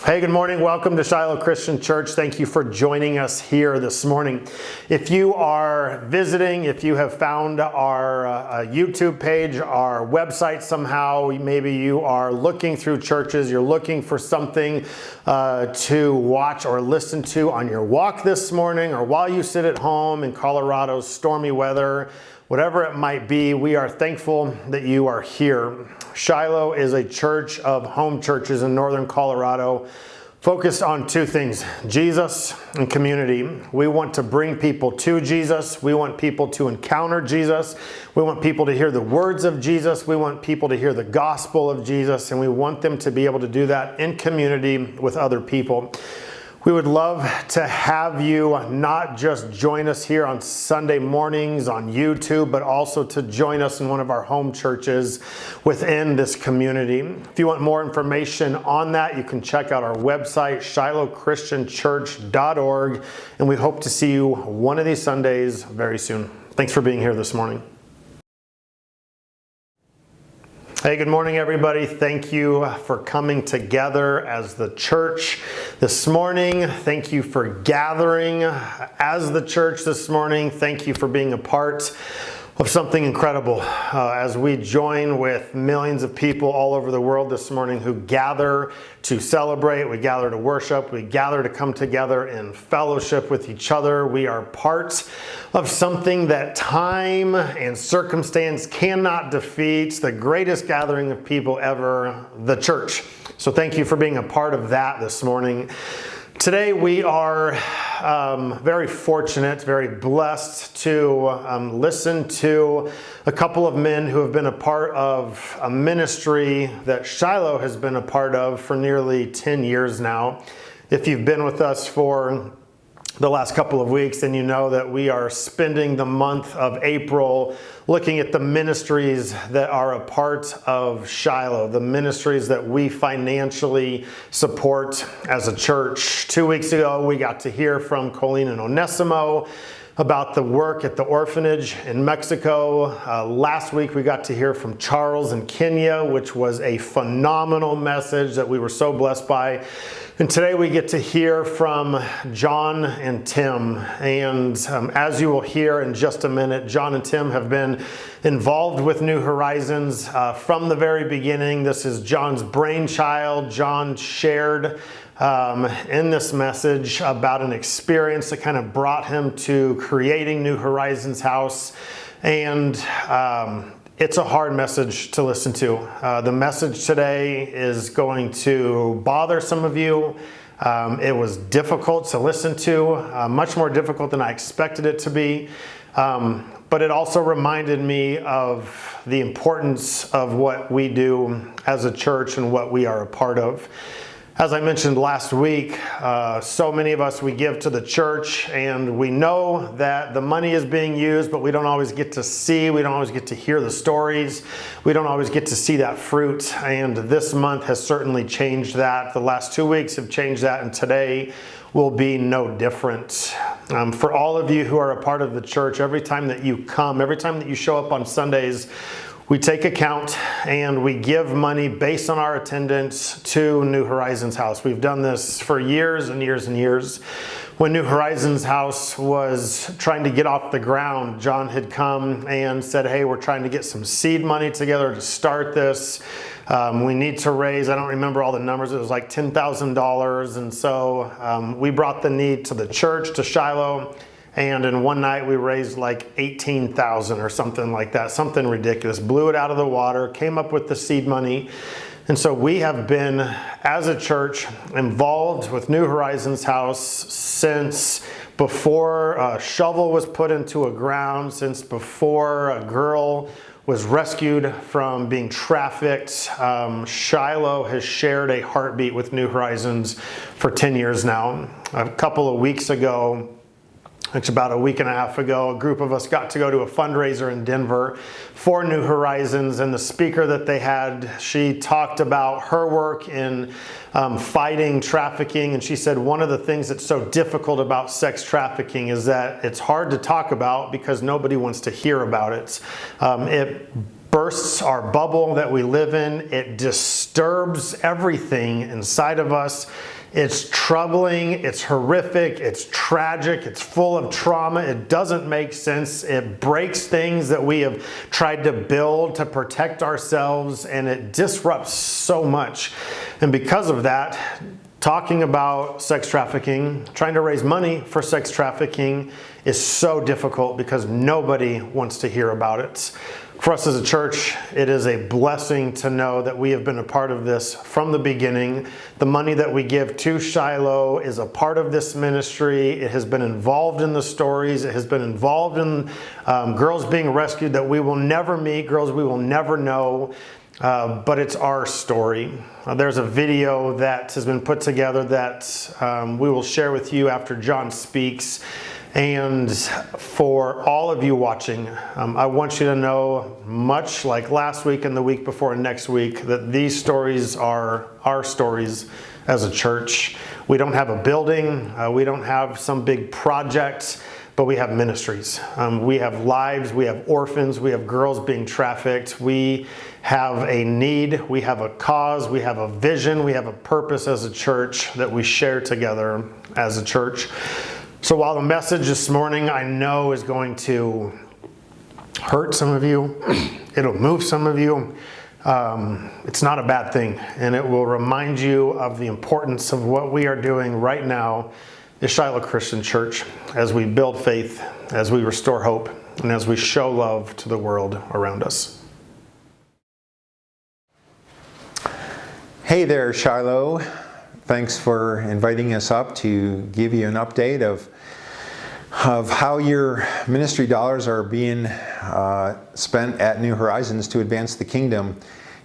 Hey, good morning. Welcome to Shiloh Christian Church. Thank you for joining us here this morning. If you are visiting, if you have found our YouTube page, our website somehow, maybe you are looking through churches, you're looking for something to watch or listen to on your walk this morning, or while you sit at home in Colorado's stormy weather, whatever it might be, we are thankful that you are here. Shiloh is a church of home churches in northern Colorado focused on two things, Jesus and community. We want to bring people to Jesus. We want people to encounter Jesus. We want people to hear the words of Jesus. We want people to hear the gospel of Jesus, and we want them to be able to do that in community with other people. We would love to have you not just join us here on Sunday mornings on YouTube, but also to join us in one of our home churches within this community. If you want more information on that, you can check out our website, shilohchristianchurch.org, and we hope to see you one of these Sundays very soon. Thanks for being here this morning. Hey, good morning, everybody. Thank you for coming together as the church this morning. Thank you for gathering as the church this morning. Thank you for being a part of something incredible as we join with millions of people all over the world this morning who gather to celebrate, we gather to worship, we gather to come together in fellowship with each other. We are part of something that time and circumstance cannot defeat, the greatest gathering of people ever, the church. So thank you for being a part of that this morning. Today we are very fortunate, very blessed to listen to a couple of men who have been a part of a ministry that Shiloh has been a part of for nearly 10 years now. If you've been with us for the last couple of weeks, then you know that we are spending the month of April looking at the ministries that are a part of Shiloh, the ministries that we financially support as a church. 2 weeks ago, we got to hear from Colleen and Onesimo about the work at the orphanage in Mexico. Last week, we got to hear from Charles in Kenya, which was a phenomenal message that we were so blessed by. And today we get to hear from Jon and Tim. And as you will hear in just a minute, Jon and Tim have been involved with New Horizons from the very beginning. This is Jon's brainchild. Jon shared in this message about an experience that kind of brought him to creating New Horizons House. And it's a hard message to listen to. The message today is going to bother some of you. It was difficult to listen to, much more difficult than I expected it to be. But it also reminded me of the importance of what we do as a church and what we are a part of. As I mentioned last week, so many of us, we give to the church and we know that the money is being used, but we don't always get to see, we don't always get to hear the stories. We don't always get to see that fruit. And this month has certainly changed that. The last 2 weeks have changed that, and today will be no different. For all of you who are a part of the church, every time that you come, every time that you show up on Sundays, we take account and we give money based on our attendance to New Horizons House. We've done this for years and years and years. When New Horizons House was trying to get off the ground, Jon had come and said, hey, we're trying to get some seed money together to start this. We need to raise, I don't remember all the numbers, it was like $10,000. And so we brought the need to the church, to Shiloh. And in one night, we raised like $18,000 or something like that, something ridiculous. Blew it out of the water, came up with the seed money. And so we have been, as a church, involved with New Horizons House since before a shovel was put into a ground, since before a girl was rescued from being trafficked. Shiloh has shared a heartbeat with New Horizons for 10 years now. A couple of weeks ago, it's about a week and a half ago, a group of us got to go to a fundraiser in Denver for New Horizons, and the speaker that they had, she talked about her work in fighting trafficking, and she said one of the things that's so difficult about sex trafficking is that it's hard to talk about because nobody wants to hear about it. It bursts our bubble that we live in. It disturbs everything inside of us. It's troubling, it's horrific, it's tragic, it's full of trauma. It doesn't make sense. It breaks things that we have tried to build to protect ourselves, and it disrupts so much. And because of that, talking about sex trafficking, trying to raise money for sex trafficking is so difficult because nobody wants to hear about it. For us as a church, it is a blessing to know that we have been a part of this from the beginning. The money that we give to Shiloh is a part of this ministry. It has been involved in the stories. It has been involved in girls being rescued that we will never meet, girls we will never know. But it's our story. There's a video that has been put together that we will share with you after Jon speaks. And for all of you watching, I want you to know, much like last week and the week before and next week, that these stories are our stories as a church. We don't have a building. We don't have some big project, but we have ministries. We have lives. We have orphans. We have girls being trafficked. We have a need. We have a cause. We have a vision. We have a purpose as a church that we share together as a church. So while the message this morning I know is going to hurt some of you, it'll move some of you, it's not a bad thing. And it will remind you of the importance of what we are doing right now at Shiloh Christian Church as we build faith, as we restore hope, and as we show love to the world around us. Hey there, Shiloh. Thanks for inviting us up to give you an update of how your ministry dollars are being spent at New Horizons to advance the kingdom.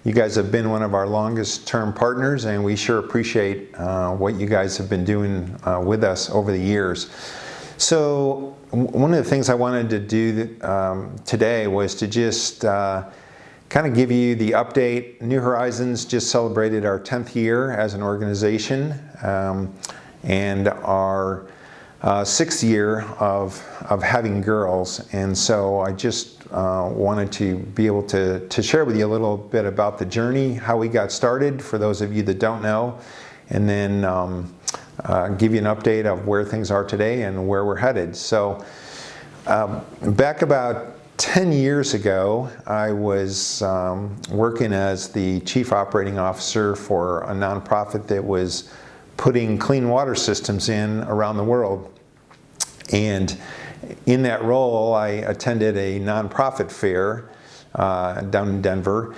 You guys have been one of our longest term partners, and we sure appreciate what you guys have been doing with us over the years. So one of the things I wanted to do today was to just kind of give you the update. New Horizons just celebrated our 10th year as an organization and our 6th year of having girls. And so I just wanted to be able to share with you a little bit about the journey, how we got started for those of you that don't know, and then give you an update of where things are today and where we're headed. So back about 10 years ago, I was working as the chief operating officer for a nonprofit that was putting clean water systems in around the world. And in that role, I attended a nonprofit fair down in Denver.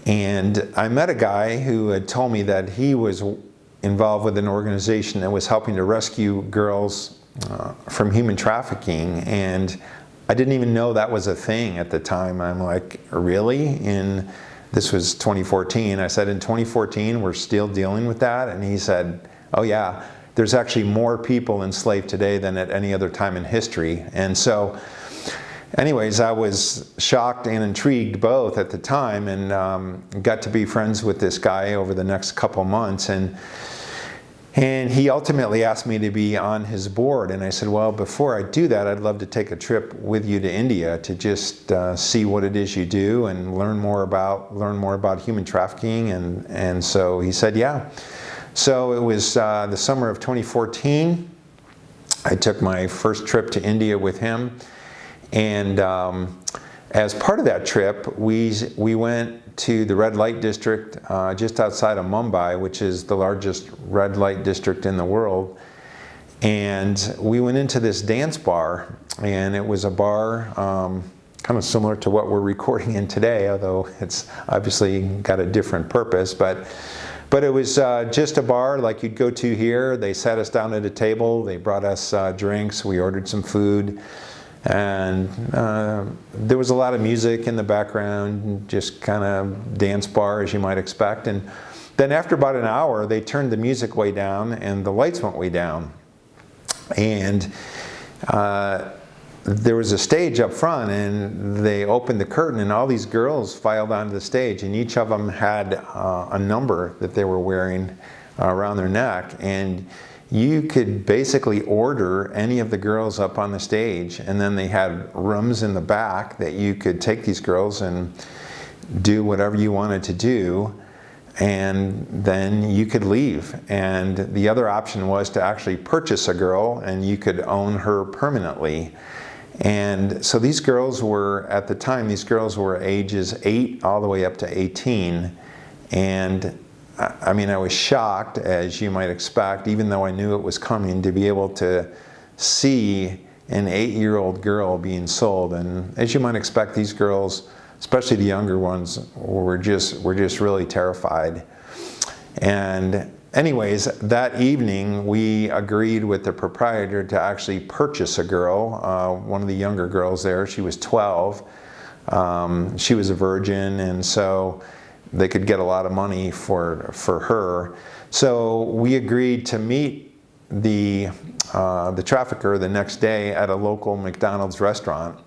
And I met a guy who had told me that he was involved with an organization that was helping to rescue girls from human trafficking. And I didn't even know that was a thing at the time. I'm like, really? This was 2014. I said, in 2014, we're still dealing with that? And he said, oh yeah, there's actually more people enslaved today than at any other time in history. And so anyways, I was shocked and intrigued both at the time, and got to be friends with this guy over the next couple months. And he ultimately asked me to be on his board, and I said, well, before I do that, I'd love to take a trip with you to India to just see what it is you do and learn more about human trafficking. And so he said, yeah. So it was the summer of 2014. I took my first trip to India with him, and as part of that trip, we went to the red light district just outside of Mumbai, which is the largest red light district in the world. And we went into this dance bar, and it was a bar kind of similar to what we're recording in today, although it's obviously got a different purpose. But it was just a bar like you'd go to here. They sat us down at a table. They brought us drinks. We ordered some food. And there was a lot of music in the background, just kind of dance bar as you might expect. And then after about an hour, they turned the music way down and the lights went way down. And there was a stage up front, and they opened the curtain, and all these girls filed onto the stage, and each of them had a number that they were wearing around their neck. And you could basically order any of the girls up on the stage, and then they had rooms in the back that you could take these girls and do whatever you wanted to do. and then you could leave. And the other option was to actually purchase a girl, and you could own her permanently. And so these girls were, at the time, these girls were ages 8 all the way up to 18. And I mean, I was shocked, as you might expect, even though I knew it was coming, to be able to see an 8-year-old girl being sold. And as you might expect, these girls, especially the younger ones, were just really terrified. And anyways, that evening we agreed with the proprietor to actually purchase a girl, one of the younger girls there. She was 12. She was a virgin, and so they could get a lot of money for her. So we agreed to meet the trafficker the next day at a local McDonald's restaurant.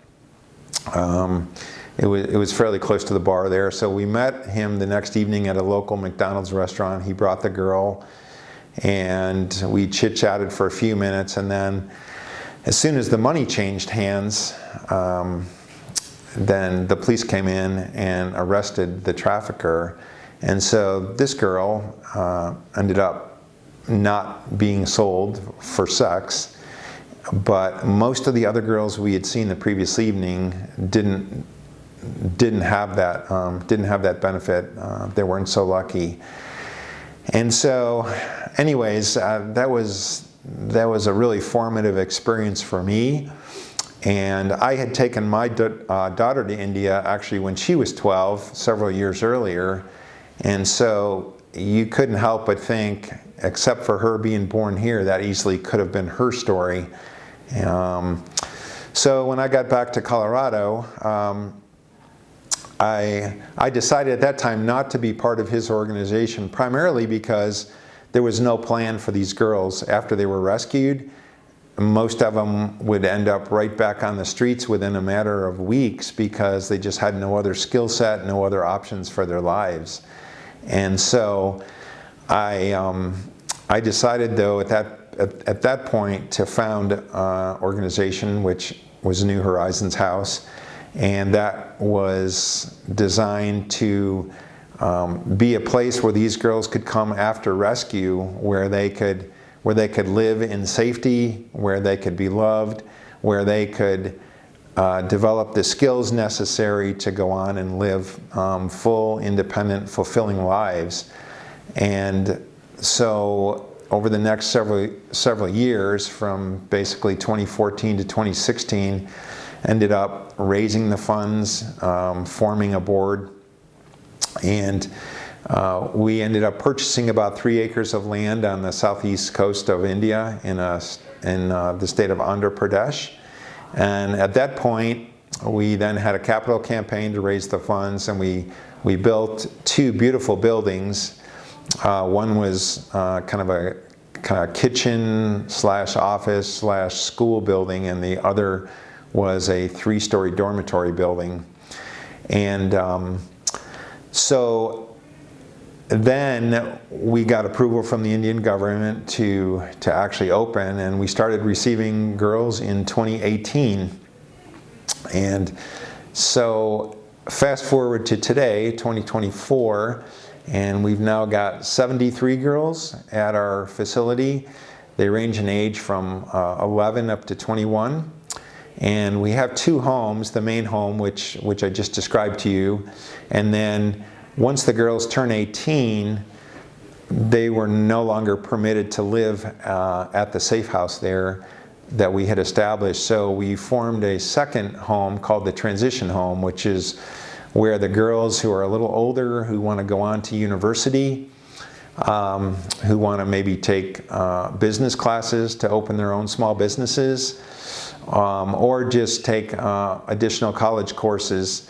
It was fairly close to the bar there, so we met him the next evening at a local McDonald's restaurant. He brought the girl, and we chit-chatted for a few minutes, and then as soon as the money changed hands, then the police came in and arrested the trafficker. And so this girl ended up not being sold for sex, but most of the other girls we had seen the previous evening didn't have that benefit. They weren't so lucky. And so anyways, that was a really formative experience for me. And I had taken my daughter to India actually when she was 12, several years earlier. And so you couldn't help but think, except for her being born here, that easily could have been her story. So when I got back to Colorado, I decided at that time not to be part of his organization, primarily because there was no plan for these girls after they were rescued. Most of them would end up right back on the streets within a matter of weeks because they just had no other skill set, no other options for their lives. And so I decided, though, at that point to found an organization which was New Horizons House, and that was designed to be a place where these girls could come after rescue, where they could live in safety, where they could be loved, where they could develop the skills necessary to go on and live full, independent, fulfilling lives. And so over the next several years, from basically 2014 to 2016, ended up raising the funds, forming a board, and we ended up purchasing about 3 acres of land on the southeast coast of India in the state of Andhra Pradesh. And at that point, we then had a capital campaign to raise the funds, and we built 2 beautiful buildings. One was kind of a kitchen / office / school building, and the other was a 3-story dormitory building. And so then we got approval from the Indian government to actually open, and we started receiving girls in 2018. And so fast forward to today, 2024, and we've now got 73 girls at our facility. They range in age from 11 up to 21. And we have 2 homes, the main home, which I just described to you, and then once the girls turn 18, they were no longer permitted to live at the safe house there that we had established. So we formed a second home called the transition home, which is where the girls who are a little older, who want to go on to university, who want to maybe take business classes to open their own small businesses, or just take additional college courses.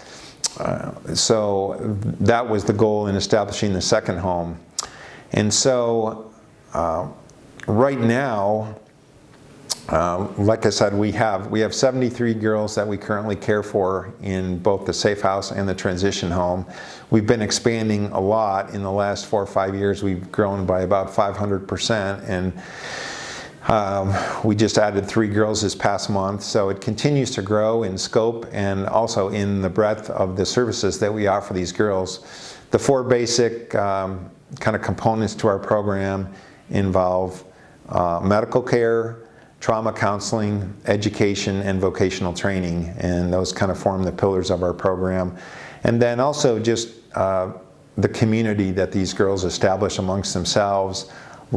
So that was the goal in establishing the second home. And so right now, like I said, we have 73 girls that we currently care for in both the safe house and the transition home. We've been expanding a lot in the last 4 or 5 years. We've grown by about 500%, and we just added 3 girls this past month, so it continues to grow in scope and also in the breadth of the services that we offer these girls. The four basic kind of components to our program involve medical care, trauma counseling, education, and vocational training, and those kind of form the pillars of our program. And then also just the community that these girls establish amongst themselves,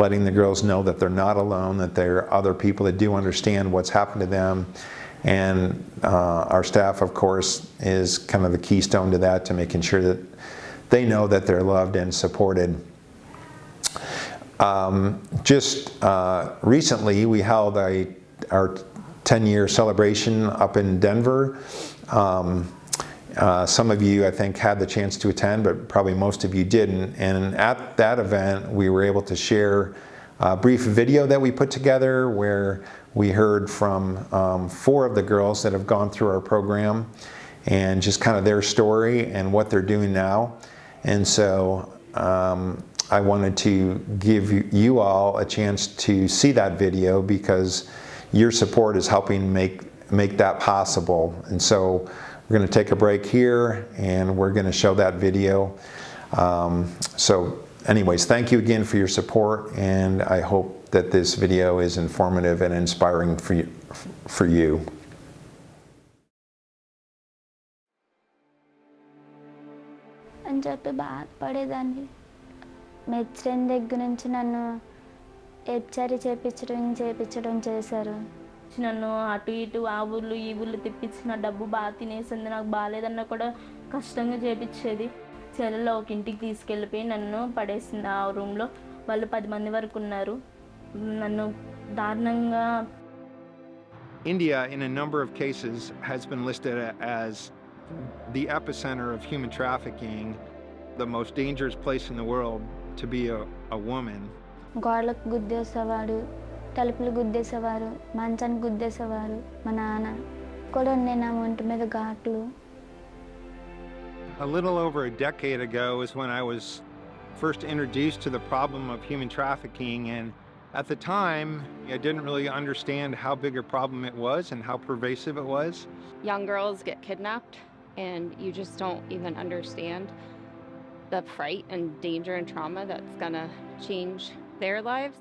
letting the girls know that they're not alone, that there are other people that do understand what's happened to them. And our staff, of course, is kind of the keystone to that, to making sure that they know that they're loved and supported. Just recently, we held our 10-year celebration up in Denver. Some of you, I think, had the chance to attend, but probably most of you didn't. And at that event, we were able to share a brief video that we put together where we heard from 4 of the girls that have gone through our program and just kind of their story and what they're doing now. And so I wanted to give you all a chance to see that video because your support is helping make that possible. And so we're going to take a break here and we're going to show that video. So anyways, thank you again for your support, and I hope that this video is informative and inspiring for you. అని చెప్పి బాధపడేదాన్ని. మెచ్చని దగ్గర నుంచి నన్ను హెచ్చరి చేపించడం చేశారు. నన్ను అటు ఇటు ఆ ఊళ్ళు ఈ ఊళ్ళు తిప్పించిన డబ్బు బాగా తినేసింది. నాకు బాగాలేదన్నా కూడా కష్టంగా చేపించేది. చెల్లెలో ఒక ఇంటికి తీసుకెళ్ళిపోయి నన్ను పడేసింది ఆ రూమ్లో. వాళ్ళు 10 మంది వరకు ఉన్నారు. నన్ను దారుణంగా. India, in a number of cases, has been listed as the epicenter of human trafficking, the most dangerous place in the world to be a woman. గోడలకు గుద్దేసేవాడు, తలుపులు గుద్దేసేవారు, మంచానికి గుద్దేసేవారు. మా నాన్న కూడా ఉండే నా ఒంటి మీద ఘాట్లు. A little over a decade ago is when I was first introduced to the problem of human trafficking, and at the time I didn't really understand how big a problem it was and how pervasive it was. Young girls get kidnapped and you just don't even understand the fright and danger and trauma that's gonna change their lives.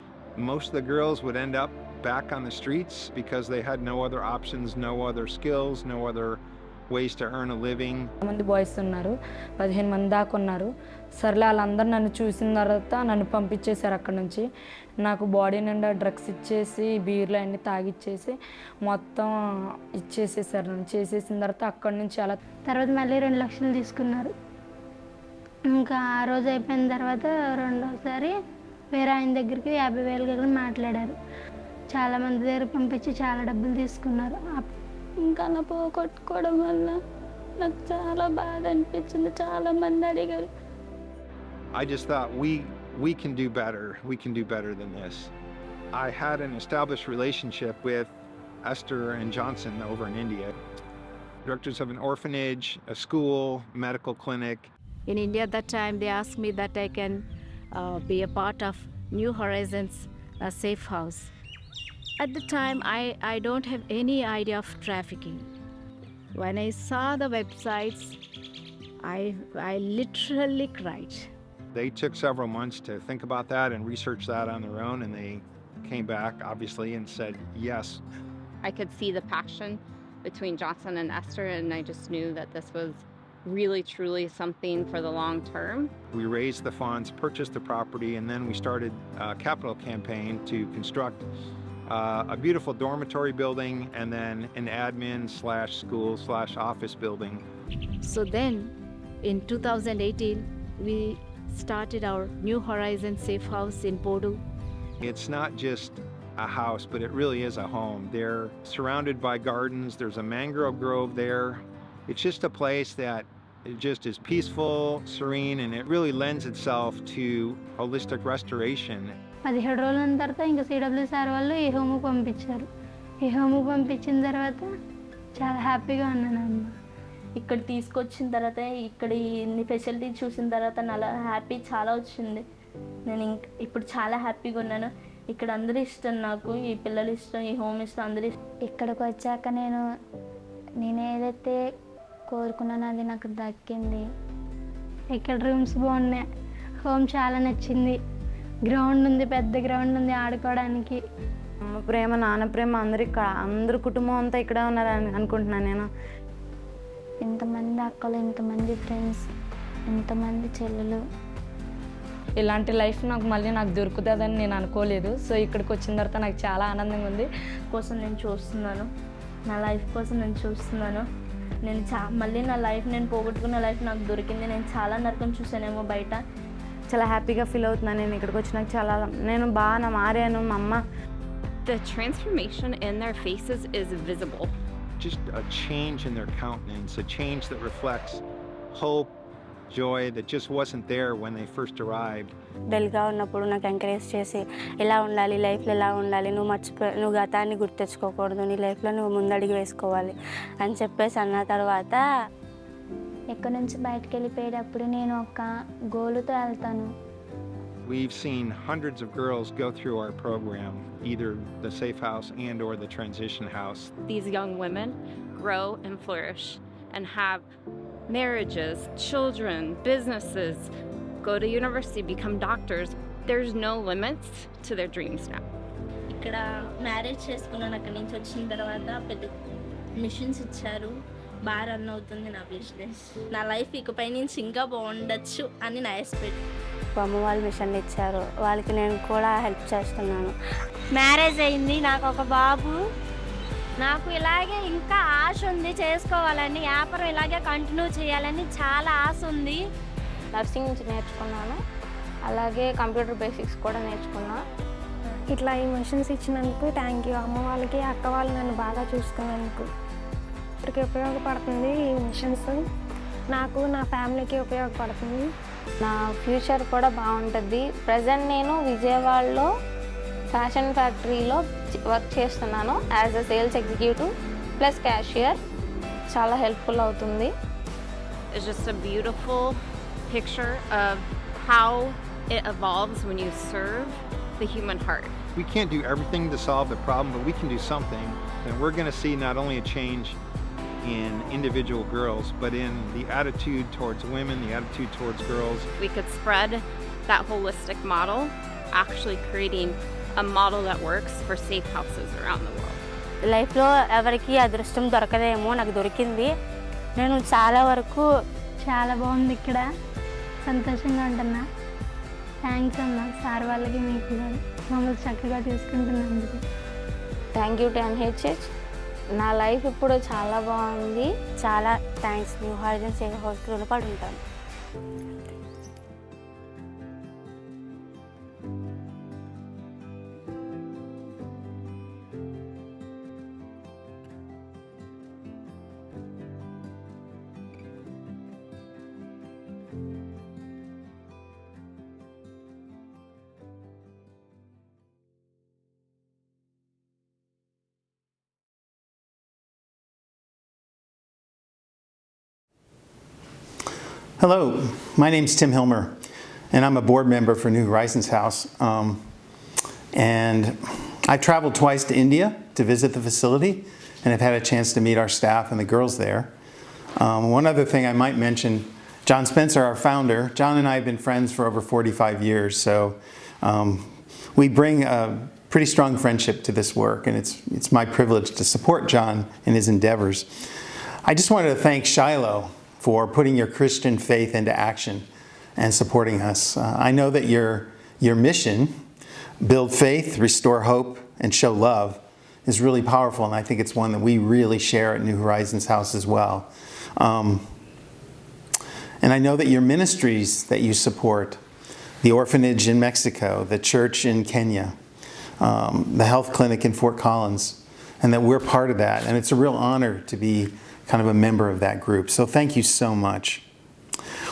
Most of the girls would end up back on the streets because they had no other options, no other skills, no other ways to earn a living. మంది boys ఉన్నారు, 15 మంది దాకా ఉన్నారు. సర్లే వాళ్ళందరూ నన్ను చూసిన తర్వాత నన్ను పంపించేశారు అక్కడ నుంచి. నాకు బాడీ నిండా డ్రగ్స్ ఇచ్చేసి బీర్లు అన్నీ తాగిచ్చేసి మొత్తం ఇచ్చేసేసారు. నన్ను చేసేసిన తర్వాత అక్కడి నుంచి అలా తర్వాత మళ్ళీ 2 లక్షలు తీసుకున్నారు. ఇంకా ఆ రోజు అయిపోయిన తర్వాత రెండోసారి వేరే ఆయన దగ్గరికి 50,000 దగ్గర మాట్లాడారు. చాలామంది దగ్గర పంపించి చాలా డబ్బులు తీసుకున్నారు. ఇంకా నా పోగొట్టుకోవడం వల్ల నాకు చాలా బాధ అనిపించింది. చాలామంది అడిగారు. I just thought we can do better. We can do better than this. I had an established relationship with Esther and Johnson over in India. Directors of an orphanage, a school, medical clinic. In India at that time, they asked me that I can be a part of New Horizons safe house. At the time, I don't have any idea of trafficking. When I saw the websites, I literally cried. They took several months to think about that and research that on their own, and they came back, obviously, and said yes. I could see the passion between Johnson and Esther, and I just knew that this was really truly something for the long term. We raised the funds, purchased the property, and then we started a capital campaign to construct a beautiful dormitory building and then an admin/school/office building. So then, in 2018, we started our New Horizons safe house in Bodu. It's not just a house, but it really is a home. They're surrounded by gardens. There's a mangrove grove there. It's just a place that it just is peaceful, serene, and it really lends itself to holistic restoration. 17 రోజుల తర్వాత ఇంకా CWSR వాళ్ళు ఈ హోమ్కి పంపించారు. ఈ హోమ్కి పంపించిన తర్వాత చాలా హ్యాపీగా ఉన్నాను అమ్మ. ఇక్కడ తీసుకొచ్చిన తర్వాత ఇక్కడ ఇన్ని ఫెసిలిటీ చూసిన తర్వాత నా హ్యాపీ చాలా వచ్చింది. నేను ఇప్పుడు చాలా హ్యాపీగా ఉన్నాను. ఇక్కడ అందరూ ఇష్టం నాకు, ఈ పిల్లలు ఇష్టం, ఈ హోమ్ ఇష్టం, అందరూ ఇష్టం. ఇక్కడికి వచ్చాక నేను ఏదైతే కోరుకున్నానో అది నాకు దక్కింది. ఇక్కడ రూమ్స్ బాగున్నాయి, హోమ్ చాలా నచ్చింది, గ్రౌండ్ ఉంది, పెద్ద గ్రౌండ్ ఉంది ఆడుకోవడానికి. అమ్మ ప్రేమ, నాన్న ప్రేమ అందరు ఇక్కడ, అందరు కుటుంబం అంతా ఇక్కడే ఉన్నారని అనుకుంటున్నాను నేను. ఇంతమంది అక్కలు, ఇంతమంది ఫ్రెండ్స్, ఇంతమంది చెల్లెలు. ఇలాంటి లైఫ్ నాకు దొరుకుతుందని నేను అనుకోలేదు. సో ఇక్కడికి వచ్చిన తర్వాత నాకు చాలా ఆనందంగా ఉంది. కోసం నేను చూస్తున్నాను, నా లైఫ్ కోసం నేను చూస్తున్నాను. నేను మళ్ళీ నా లైఫ్, నేను పోగొట్టుకున్న లైఫ్ నాకు దొరికింది. నేను చాలా నరకం చూసానేమో బయట. చాలా హ్యాపీగా ఫీల్ అవుతున్నాను నేను ఇక్కడికి వచ్చినాక. చాలా నేను బాగా మారాను. మా అమ్మ, The transformation in their faces is visible. Just a change in their countenance, a change that reflects hope, joy that just wasn't there when they first arrived. డల్గా ఉన్నప్పుడు నాకు ఎంకరేజ్ చేసి, ఇలా ఉండాలి, లైఫ్లో ఎలా ఉండాలి, నువ్వు గతాన్ని గుర్తెచ్చుకోకూడదు, నీ లైఫ్లో నువ్వు ముందడుగు వేసుకోవాలి అని చెప్పేసి అన్న తర్వాత ఎక్కడి నుంచి బయటకు వెళ్ళిపోయేటప్పుడు నేను ఒక గోలుతో వెళ్తాను. We've seen hundreds of girls go through our program, either the Safe House and or the Transition House. These young women grow and flourish and have marriages, children, businesses, go to university, become doctors. There's no limits to their dreams now. ఇక్కడ marriage చేసుకున్నాను. అక్కడి నుంచి వచ్చిన తర్వాత పెద్ద machines ఇచ్చారు, బాగా run అవుతుంది నా బిజినెస్. నా లైఫ్ ఇకపై నుంచి ఇంకా బాగుండొచ్చు అని నా ఎక్స్పెక్ట్. అమ్మ వాళ్ళు మిషన్ ఇచ్చారు, వాళ్ళకి నేను కూడా హెల్ప్ చేస్తున్నాను. మ్యారేజ్ అయింది, నాకు ఒక బాబు. నాకు ఇలాగే ఇంకా ఆశ ఉంది చేసుకోవాలని, వ్యాపారం ఇలాగే కంటిన్యూ చేయాలని చాలా ఆశ ఉంది. నర్సింగ్ నుంచి నేర్చుకున్నాను, అలాగే కంప్యూటర్ బేసిక్స్ కూడా నేర్చుకున్నా. ఇట్లా ఈ మిషన్స్ ఇచ్చినందుకు థ్యాంక్ యూ. అమ్మ వాళ్ళకి, అక్క వాళ్ళు నన్ను బాగా చూసుకున్నందుకు. ఇప్పటికి ఉపయోగపడుతుంది ఈ మిషన్స్, నాకు నా ఫ్యామిలీకి ఉపయోగపడుతుంది. నా ఫ్యూచర్ కూడా బాగుంటుంది. ప్రజెంట్ నేను విజయవాడలో ఫ్యాషన్ ఫ్యాక్టరీలో వర్క్ చేస్తున్నాను as a sales executive plus cashier. చాలా హెల్ప్ఫుల్ అవుతుంది. It's just a beautiful picture of how it evolves when you serve the human heart. We can't do everything to solve the problem, but we can do something. And we're going to see not only a change in individual girls, but in the attitude towards women, the attitude towards girls. We could spread that holistic model, actually creating a model that works for safe houses around the world. లైఫ్లో ఎవరికి అదృష్టం దొరకదేమో, నాకు దొరికింది. నేను చాలా వరకు చాలా బాగుంది ఇక్కడ, సంతోషంగా ఉంటున్నా. థ్యాంక్స్ అన్న, సార్ వాళ్ళకి, మీకు కూడా మమ్మల్ని చక్కగా తీసుకుంటున్నందుకు. Thank you to NHH. నా లైఫ్ ఇప్పుడు చాలా బాగుంది. చాలా థ్యాంక్స్. న్యూ హారిజన్ సేవ్ హౌస్కి రుణపడి ఉంటాను. Hello, my name's Tim Hilmer, and I'm a board member for New Horizons House. And I've traveled twice to India to visit the facility, and I've had a chance to meet our staff and the girls there. One other thing I might mention, John Spencer, our founder, John and I have been friends for over 45 years, so we bring a pretty strong friendship to this work, and it's my privilege to support John in his endeavors. I just wanted to thank Shiloh for putting your Christian faith into action and supporting us. I know that your mission, build faith, restore hope, and show love, is really powerful, and I think it's one that we really share at New Horizons House as well. And I know that your ministries that you support, the orphanage in Mexico, the church in Kenya, the health clinic in Fort Collins, and that we're part of that, and it's a real honor to be kind of a member of that group. So thank you so much.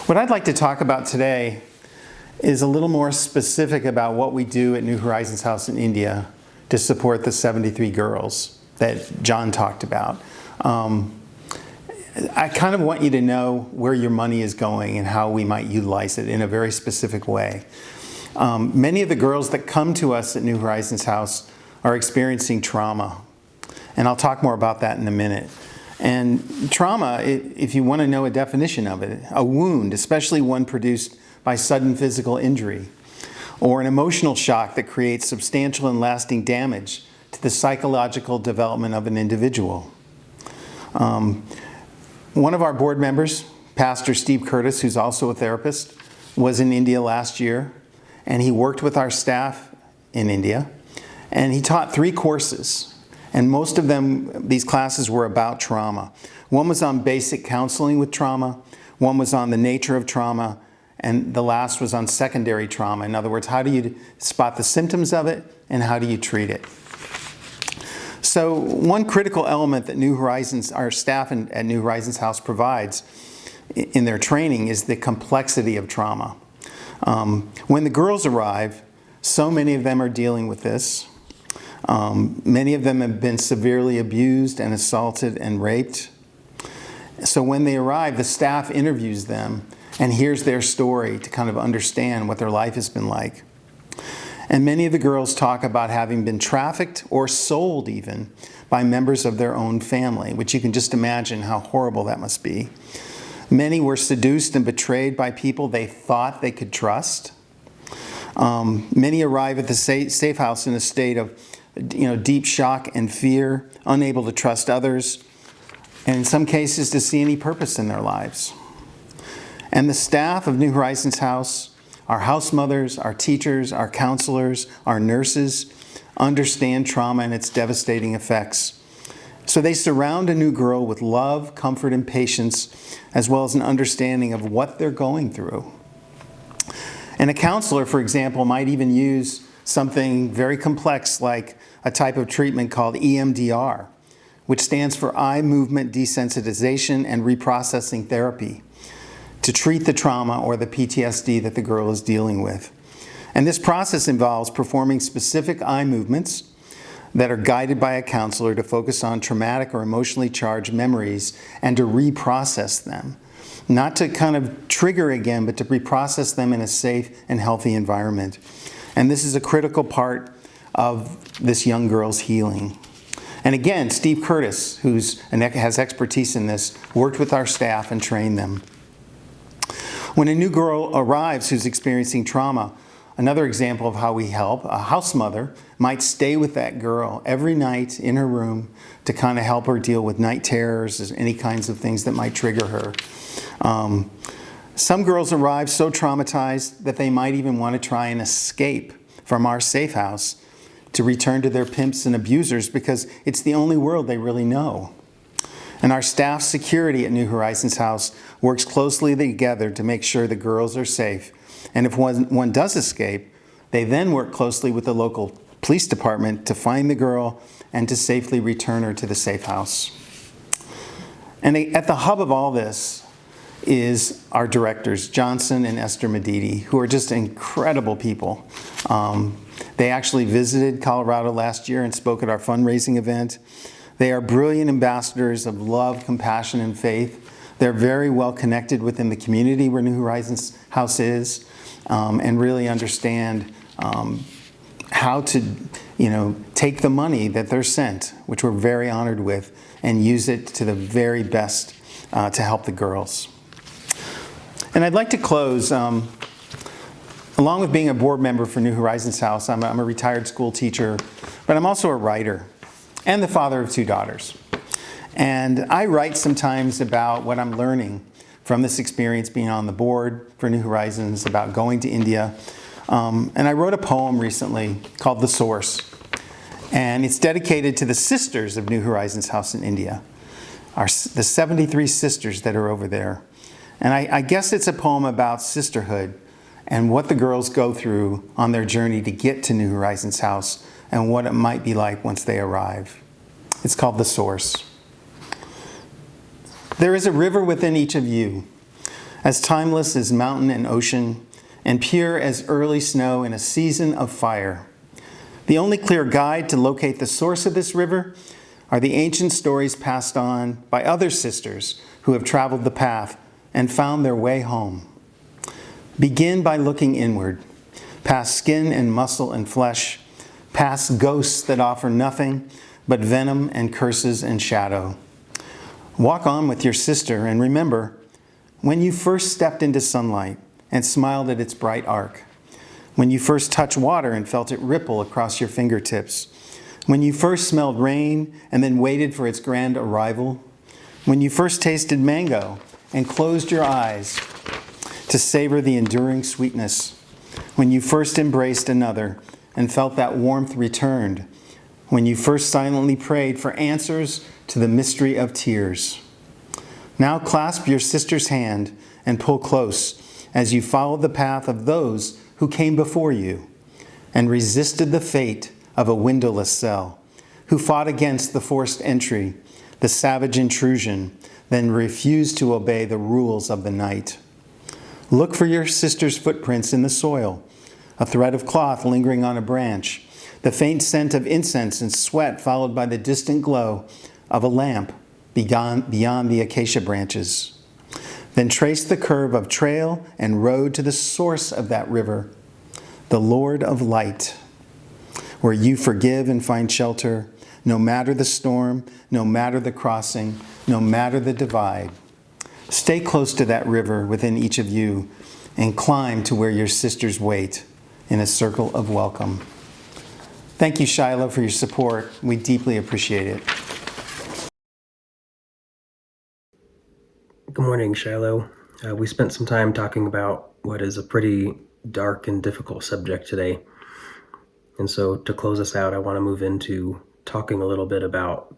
What I'd like to talk about today is a little more specific about what we do at New Horizons House in India to support the 73 girls that John talked about. I kind of want you to know where your money is going and how we might utilize it in a very specific way. Many of the girls that come to us at New Horizons House are experiencing trauma, and I'll talk more about that in a minute. And trauma, if you want to know a definition of it, a wound, especially one produced by sudden physical injury, or an emotional shock that creates substantial and lasting damage to the psychological development of an individual. One of our board members, Pastor Steve Curtis, who's also a therapist, was in India last year, and he worked with our staff in India, and he taught 3 courses, and most of them, these classes were about trauma. One was on basic counseling with trauma, one was on the nature of trauma, and the last was on secondary trauma. In other words, how do you spot the symptoms of it, and how do you treat it? So one critical element that New Horizons, our staff at New Horizons House provides in their training is the complexity of trauma. When the girls arrive, so many of them are dealing with this. Many of them have been severely abused and assaulted and raped. So when they arrive, the staff interviews them and hears their story to kind of understand what their life has been like. And many of the girls talk about having been trafficked or sold even by members of their own family, which you can just imagine how horrible that must be. Many were seduced and betrayed by people they thought they could trust. Many arrive at the safe house in a state of deep shock and fear, unable to trust others, and in some cases to see any purpose in their lives. And the staff of New Horizons House, our house mothers, our teachers, our counselors, our nurses, understand trauma and its devastating effects. So they surround a new girl with love, comfort, and patience, as well as an understanding of what they're going through. And a counselor, for example, might even use something very complex like a type of treatment called EMDR, which stands for Eye Movement Desensitization and Reprocessing Therapy, to treat the trauma or the PTSD that the girl is dealing with. And this process involves performing specific eye movements that are guided by a counselor to focus on traumatic or emotionally charged memories and to reprocess them. Not to kind of trigger again, but to reprocess them in a safe and healthy environment. And this is a critical part of this young girl's healing. And again, Steve Curtis, who has expertise in this, worked with our staff and trained them. When a new girl arrives who's experiencing trauma, another example of how we help, a house mother might stay with that girl every night in her room to kind of help her deal with night terrors, any kinds of things that might trigger her. Some girls arrive so traumatized that they might even want to try and escape from our safe house to return to their pimps and abusers because it's the only world they really know. And our staff security at New Horizons House works closely together to make sure the girls are safe. And if one does escape, they then work closely with the local police department to find the girl and to safely return her to the safe house. And at the hub of all this is our directors, Johnson and Esther Medidi, who are just incredible people. They actually visited Colorado last year and spoke at our fundraising event. They are brilliant ambassadors of love, compassion, and faith. They're very well connected within the community where New Horizons House is, and really understand how to, take the money that they're sent, which we're very honored with, and use it to the very best to help the girls. And I'd like to close, along with being a board member for New Horizons House, I'm a retired school teacher, but I'm also a writer and the father of 2 daughters. And I write sometimes about what I'm learning from this experience being on the board for New Horizons, about going to India. And I wrote a poem recently called The Source. And it's dedicated to the sisters of New Horizons House in India, the 73 sisters that are over there. And I guess it's a poem about sisterhood and what the girls go through on their journey to get to New Horizons House and what it might be like once they arrive. It's called The Source. There is a river within each of you, as timeless as mountain and ocean, and pure as early snow in a season of fire. The only clear guide to locate the source of this river are the ancient stories passed on by other sisters who have traveled the path and found their way home. Begin by looking inward, past skin and muscle and flesh, past ghosts that offer nothing but venom and curses and shadow. Walk on with your sister and remember when you first stepped into sunlight and smiled at its bright arc, when you first touched water and felt it ripple across your fingertips, when you first smelled rain and then waited for its grand arrival, when you first tasted mango and closed your eyes to savor the enduring sweetness, when you first embraced another and felt that warmth returned, when you first silently prayed for answers to the mystery of tears. Now clasp your sister's hand and pull close as you follow the path of those who came before you and resisted the fate of a windowless cell, who fought against the forced entry, the savage intrusion, then refused to obey the rules of the night. Look for your sister's footprints in the soil, a thread of cloth lingering on a branch, the faint scent of incense and sweat followed by the distant glow of a lamp beyond the acacia branches. Then trace the curve of trail and road to the source of that river, the Lord of Light, where you forgive and find shelter, no matter the storm, no matter the crossing, no matter the divide. Stay close to that river within each of you and climb to where your sisters wait in a circle of welcome. Thank you, Shiloh, for your support. We deeply appreciate it. Good morning, Shiloh. We spent some time talking about what is a pretty dark and difficult subject today. And so to close us out, I want to move into talking a little bit about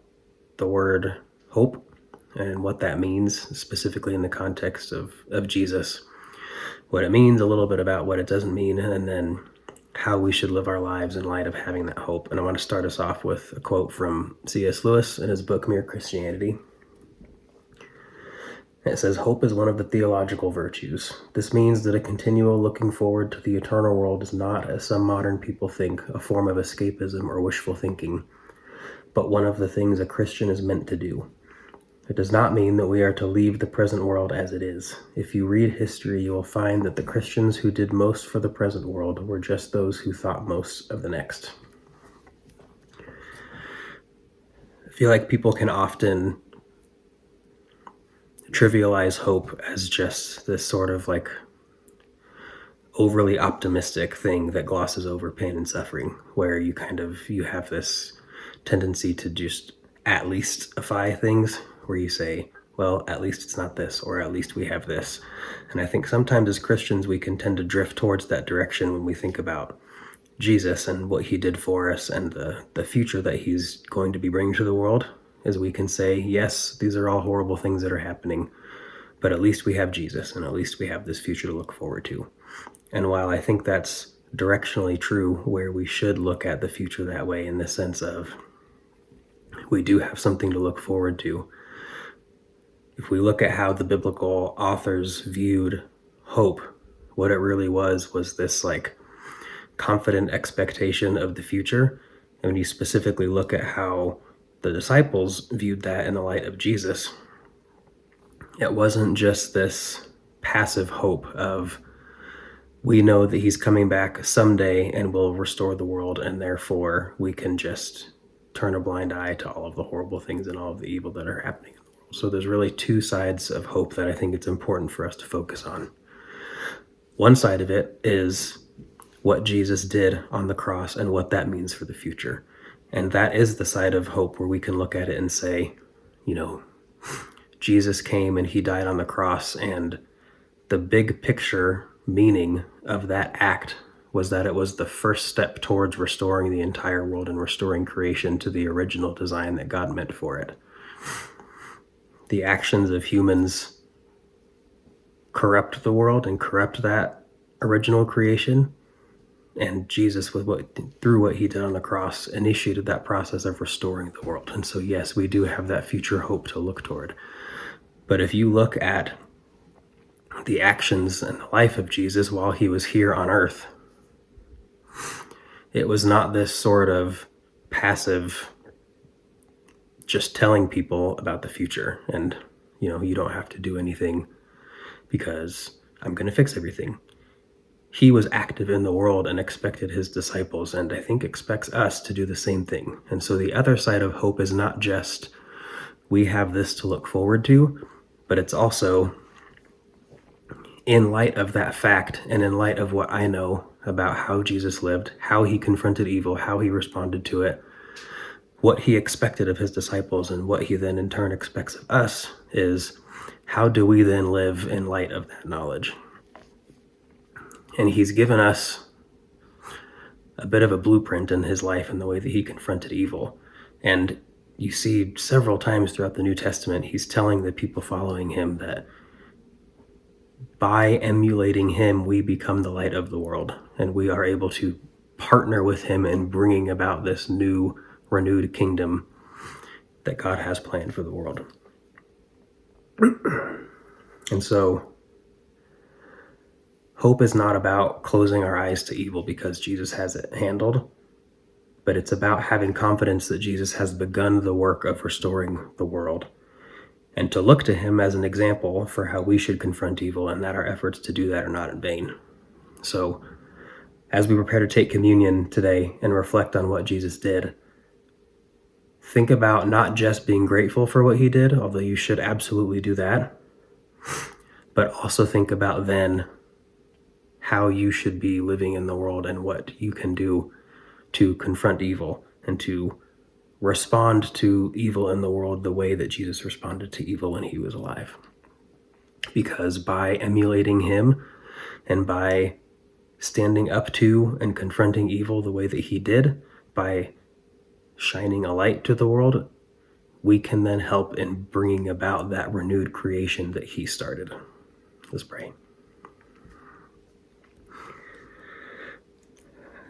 the word hope and what that means, specifically in the context of Jesus. What it means, a little bit about what it doesn't mean, and then how we should live our lives in light of having that hope. And I want to start us off with a quote from C.S. Lewis in his book, Mere Christianity. It says, "Hope is one of the theological virtues. This means that a continual looking forward to the eternal world is not, as some modern people think, a form of escapism or wishful thinking, but one of the things a Christian is meant to do. It does not mean that we are to leave the present world as it is. If you read history, you will find that the Christians who did most for the present world were just those who thought most of the next." I feel like people can often trivialize hope as just this sort of like overly optimistic thing that glosses over pain and suffering, where you have this tendency to just at leastify things, where you say, well, at least it's not this, or at least we have this. And I think sometimes as Christians, we can tend to drift towards that direction when we think about Jesus and what he did for us and the future that he's going to be bringing to the world, as we can say, yes, these are all horrible things that are happening, but at least we have Jesus, and at least we have this future to look forward to. And while I think that's directionally true, where we should look at the future that way, in the sense of we do have something to look forward to, if we look at how the biblical authors viewed hope, what it really was this like confident expectation of the future. And when you specifically look at how the disciples viewed that in the light of Jesus, it wasn't just this passive hope of, we know that he's coming back someday and will restore the world, and therefore we can just turn a blind eye to all of the horrible things and all of the evil that are happening in the world. So there's really two sides of hope that I think it's important for us to focus on. One side of it is what Jesus did on the cross and what that means for the future. And that is the side of hope where we can look at it and say, Jesus came and he died on the cross, and the big picture meaning of that act was that it was the first step towards restoring the entire world and restoring creation to the original design that God meant for it. The actions of humans corrupt the world and corrupt that original creation, and Jesus, through what he did on the cross, initiated that process of restoring the world. And so yes, we do have that future hope to look toward. But if you look at the actions and the life of Jesus while he was here on earth, it was not this sort of passive, just telling people about the future and, you don't have to do anything because I'm going to fix everything. He was active in the world and expected his disciples, and I think expects us to do the same thing. And so the other side of hope is not just we have this to look forward to, but it's also in light of that fact and in light of what I know about how Jesus lived, how he confronted evil, how he responded to it, what he expected of his disciples, and what he then in turn expects of us is how do we then live in light of that knowledge? And he's given us a bit of a blueprint in his life and the way that he confronted evil. And you see several times throughout the New Testament, he's telling the people following him that by emulating him, we become the light of the world, and we are able to partner with him in bringing about this new, renewed kingdom that God has planned for the world. And so, hope is not about closing our eyes to evil because Jesus has it handled, but it's about having confidence that Jesus has begun the work of restoring the world, and to look to him as an example for how we should confront evil, and that our efforts to do that are not in vain. So, as we prepare to take communion today and reflect on what Jesus did, think about not just being grateful for what he did, although you should absolutely do that, but also think about then how you should be living in the world and what you can do to confront evil and to respond to evil in the world the way that Jesus responded to evil when he was alive. Because by emulating him and by standing up to and confronting evil the way that he did, by shining a light to the world, we can then help in bringing about that renewed creation that he started. Let's pray.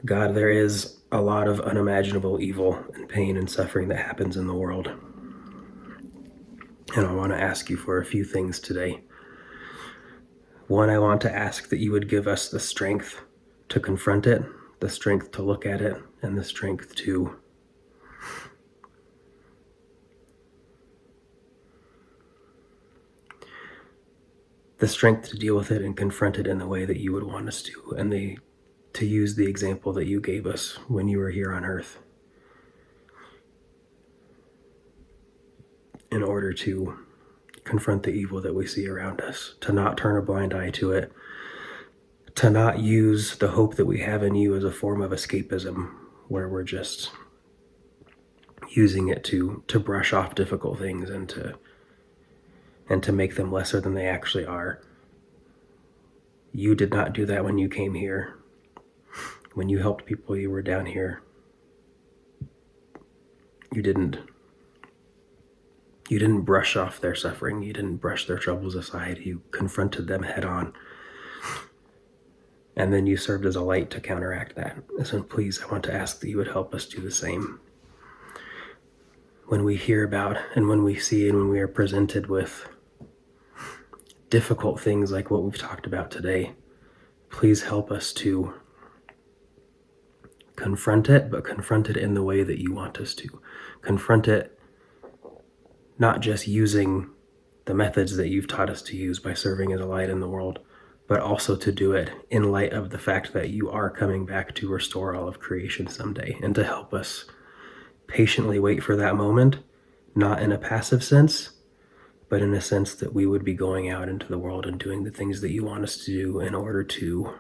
God, there is a lot of unimaginable evil and pain and suffering that happens in the world. And I want to ask you for a few things today. One, I want to ask that you would give us the strength to confront it, the strength to look at it, and the strength to deal with it and confront it in the way that you would want us to, and to use the example that you gave us when you were here on earth in order to confront the evil that we see around us, to not turn a blind eye to it, to not use the hope that we have in you as a form of escapism, where we're just using it to brush off difficult things and to make them lesser than they actually are. You did not do that when you came here. When you helped people, you were down here. You didn't brush off their suffering. You didn't brush their troubles aside. You confronted them head on. And then you served as a light to counteract that. So please, I want to ask that you would help us do the same. When we hear about and when we see and when we are presented with difficult things like what we've talked about today, please help us to confront it, but confront it in the way that you want us to. Confront it not just using the methods that you've taught us to use by serving as a light in the world, but also to do it in light of the fact that you are coming back to restore all of creation someday, and to help us patiently wait for that moment, not in a passive sense, but in a sense that we would be going out into the world and doing the things that you want us to do in order to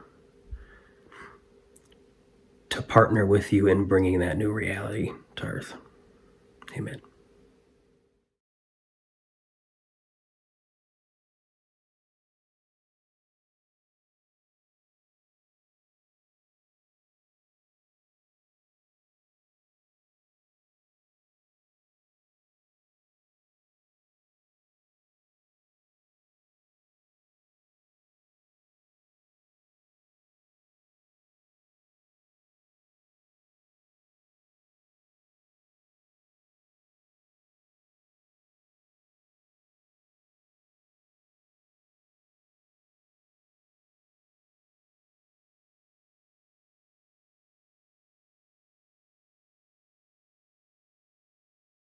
partner with you in bringing that new reality to earth. Amen.